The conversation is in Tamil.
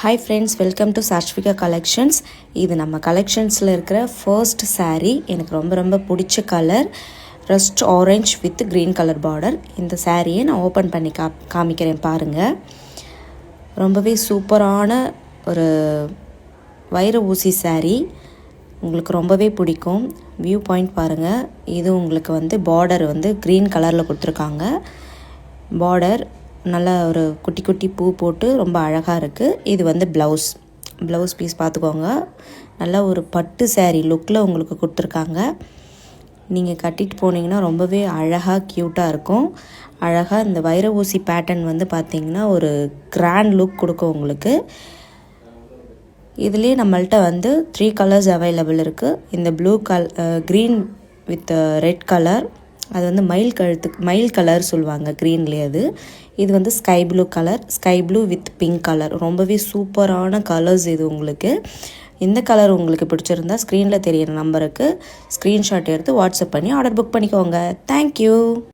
Hi friends, welcome to Sarshvika Collections. இது நம்ம கலெக்ஷன்ஸில் இருக்கிற ஃபர்ஸ்ட் saree. எனக்கு ரொம்ப பிடிச்ச colour rust orange with green colour border. இந்த சாரியை நான் ஓப்பன் பண்ணி காமிக்கிறேன் பாருங்கள். ரொம்பவே சூப்பரான ஒரு வைர ஊசி saree. உங்களுக்கு ரொம்பவே பிடிக்கும். வியூ பாயிண்ட் பாருங்கள். இது உங்களுக்கு பார்டர் க்ரீன் கலரில் கொடுத்துருக்காங்க. பார்டர் நல்லா ஒரு குட்டி குட்டி பூ போட்டு ரொம்ப அழகாக இருக்குது. இது ப்ளவுஸ் பீஸ் பார்த்துக்கோங்க. நல்லா ஒரு பட்டு saree லுக்கில் உங்களுக்கு கொடுத்துருக்காங்க. நீங்கள் கட்டிட்டு போனீங்கன்னா ரொம்பவே அழகாக க்யூட்டாக இருக்கும். அழகாக இந்த வைர ஊசி பேட்டர்ன் பார்த்திங்கன்னா ஒரு கிராண்ட் லுக் கொடுக்கும் உங்களுக்கு. இதுலேயே நம்மள்கிட்ட 3 கலர்ஸ் அவைலபிள் இருக்குது. இந்த க்ரீன் வித் ரெட் கலர், அது மயில் கலர் சொல்லுவாங்க க்ரீன்லேயே. இது sky blue colour, sky blue with pink colour. ரொம்பவே சூப்பரான கலர்ஸ் இது உங்களுக்கு. இந்த கலர் உங்களுக்கு பிடிச்சிருந்தா ஸ்க்ரீனில் தெரியிற நம்பருக்கு ஸ்க்ரீன்ஷாட் எடுத்து வாட்ஸ்அப் பண்ணி ஆர்டர் புக் பண்ணிக்கோங்க. தேங்க்யூ.